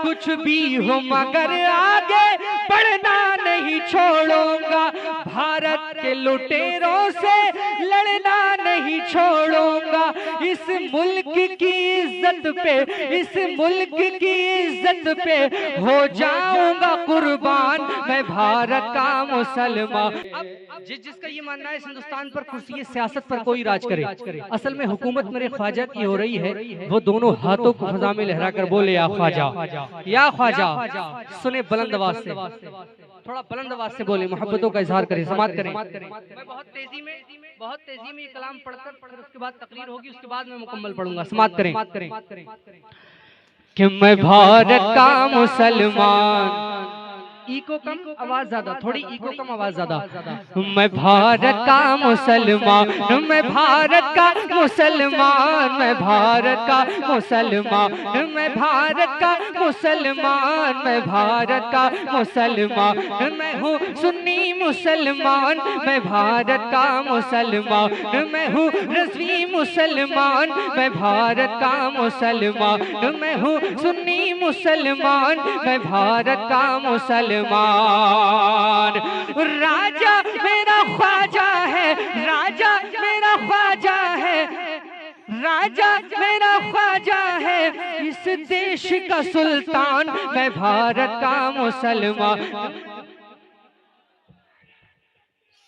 कुछ भी हो मगर आगे बढ़ना नहीं छोड़ूंगा, भारत के लुटेरों से लड़ना नहीं छोड़ूंगा, इस मुल्क की इज्जत पे, इस मुल्क की इज्जत पे हो जाऊंगा कुर्बान, मैं भारत का मुसलमान। अब जिसका ये मानना है हिंदुस्तान पर कुर्सी सियासत पर कोई राज करे, असल में हुकूमत मेरे ख्वाजा की हो रही है, वो दोनों हाथों को फजा में लहरा कर बोले या ख्वाजा, या ख्वाजा। सुने बुलंद आवाज से, थोड़ा बुलंद आवाज से बोले, मोहब्बतों का इजहार करें, समात करें। मैं बहुत तेजी में ये कलाम पढ़कर फिर उसके बाद तकरीर होगी, उसके बाद मैं मुकम्मल पढ़ूंगा। समात करें कि मैं भारत का मुसलमान, इको कम आवाज ज्यादा, थोड़ी इको कम आवाज ज्यादा। मैं भारत का मुसलमान, मैं भारत का मुसलमान, मैं भारत का मुसलमान, मैं भारत का मुसलमान, मैं भारत का मुसलमान, मैं हूँ सुन्नी मुसलमान, मैं भारत का मुसलमान, मैं हूँ रज़वी मुसलमान, मैं भारत का मुसलमान, मैं हूँ सुन्नी मुसलमान, मैं भारत का मुसलमान। राजा मेरा ख्वाजा है, राजा मेरा ख्वाजा है, राजा मेरा ख्वाजा है, इस देश का सुल्तान, मैं भारत का मुसलमान।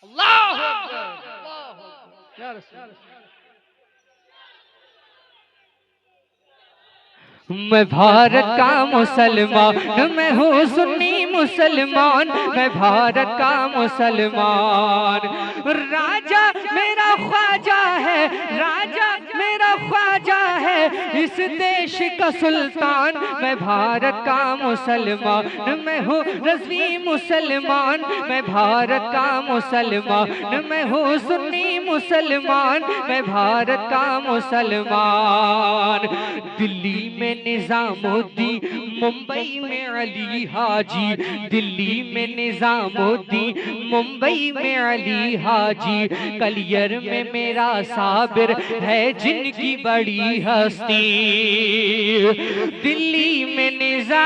अल्लाह अकबर। मैं भारत का मुसलमान, मैं हूँ सुन्नी मुसलमान, मैं भारत का मुसलमान। राजा मेरा ख्वाजा है, राजा मेरा ख्वाजा है, इस देश का सुल्तान, मैं भारत का मुसलमान, मैं हूँ रज़वी मुसलमान, मैं भारत का मुसलमान, मैं हूँ सुन्नी मुसलमान, मैं भारत का मुसलमान। दिल्ली में निजामुद्दीन, मुंबई में अली हाजी, दिल्ली में निजामुद्दीन, मुंबई में अली हाजी, कलियर में मेरा साबिर है जिनकी बड़ी हस्ती, दिल्ली में निजामुद्दीन,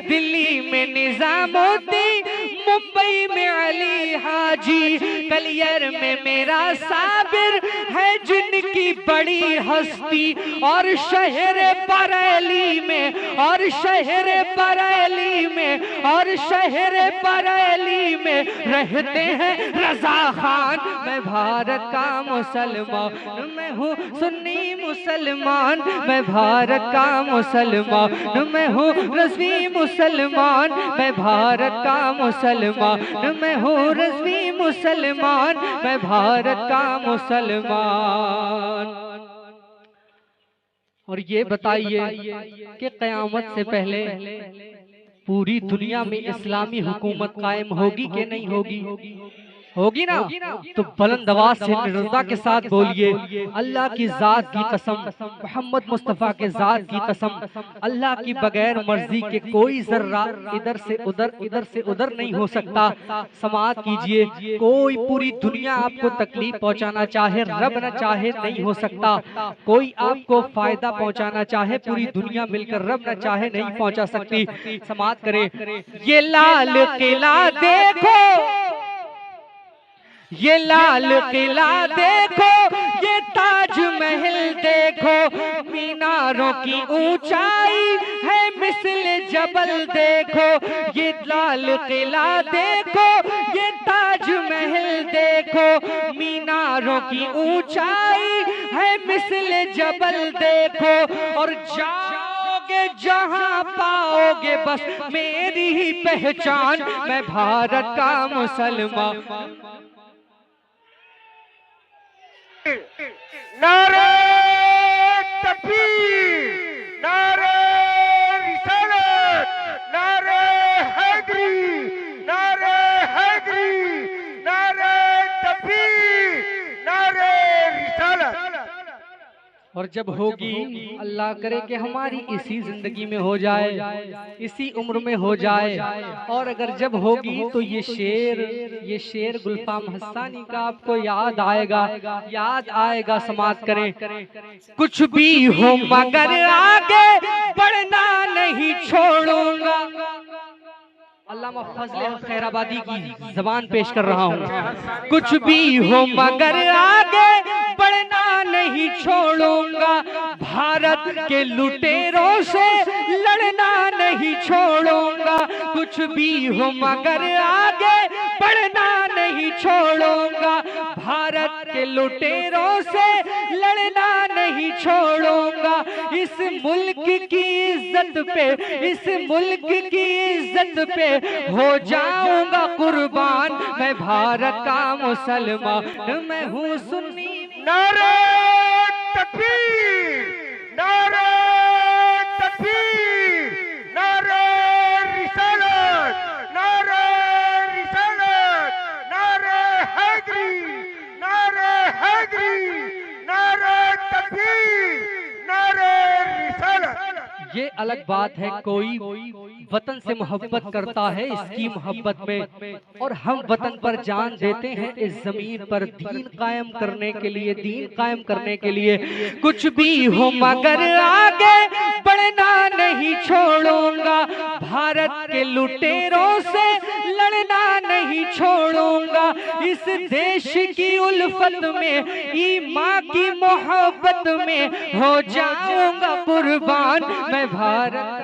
दिल्ली में निजामुद्दीन, मुंबई में अली हाजी, कलियर में मेरा साबिर है जिनकी बड़ी हस्ती, और शहर बरेली में, और शहर बरेली में, और शहर बरेली में रहते हैं रजा खान, मैं भारत का मुसलमान, मैं हूँ सुन्नी मुसलमान, मैं भारत का मुसलमान, मैं हूँ रज़वी मुसलमान, मैं भारत का मुसलमान, मैं हूँ रज़वी मुसलमान, मैं भारत का मुसलमान। और ये बताइए कि क़यामत से पहले पूरी दुनिया में इस्लामी हुकूमत कायम होगी कि नहीं होगी? होगी ना? तो बुलंद आवाज से निर्भरता के साथ बोलिए, अल्लाह की जात की कसम, मोहम्मद मुस्तफ़ा के जात की कसम, अल्लाह की बगैर मर्जी के कोई जर्रा इधर से उधर, इधर से उधर नहीं हो सकता। समाअत कीजिए, कोई पूरी दुनिया आपको तकलीफ पहुंचाना चाहे, रब न चाहे नहीं हो सकता। कोई आपको फायदा पहुंचाना चाहे, पूरी दुनिया मिलकर रब न चाहे नहीं पहुंचा सकती। समाअत करे, ये लाल किला देखो, ये लाल किला देखो, ये ताजमहल देखो, मीनारों की ऊंचाई है मिस्ल जबल देखो, ये लाल किला देखो, ये ताजमहल देखो, मीनारों की ऊंचाई है मिस्ल जबल देखो, और जाओगे जहां पाओगे बस मेरी ही पहचान, मैं भारत का मुसलमान। नारे तकबीर, नारे रिसालत, नारे हैदरी, नारे हैदरी, नारे तकबीर, नारे रिसालत। और जब होगी, अल्लाह करे कि हमारी इसी जिंदगी में हो जाए, इसी उम्र में हो जाए, और अगर जब होगी तो ये शेर गुलफाम हस्सानी का आपको याद आएगा। समाप्त करें। कुछ भी हो मगर आगे बढ़ना नहीं छोड़ूंगा। अल्लामा फजले खैराबादी की ज़बान पेश कर रहा हूँ। कुछ भी हो मगर आगे बढ़ना नहीं छोड़ूंगा, भारत के लुटेरों से लड़ना नहीं छोड़ूंगा। कुछ भी हो मगर आगे बढ़ना नहीं छोड़ूंगा, भारत के लुटेरों से लड़ना नहीं छोड़ूंगा। इस मुल्क की इज्जत पे, इस मुल्क की इज्जत पे हो जाऊंगा कुर्बान। मैं भारत का मुसलमान, मैं हूँ सुन्नी। नारे तकबीर, नारे तकबीर, नारे रिसालत, नारे रिसालत, नारे हैदरी, नारे हैदरी, नारे तकबीर, नारे रिसालत। ये अलग बात है, कोई वतन से मोहब्बत करता है इसकी मोहब्बत में, और हम वतन पर जान देते हैं इस जमीन पर दीन कायम करने के लिए, दीन कायम करने के लिए। कुछ भी हो मगर आगे बढ़ना नहीं छोड़ूंगा, भारत के लुटेरों से लड़ना नहीं छोड़ूंगा। इस देश की उल्फत में, ईमां की मोहब्बत में हो जाऊंगा कुर्बान। मैं भारत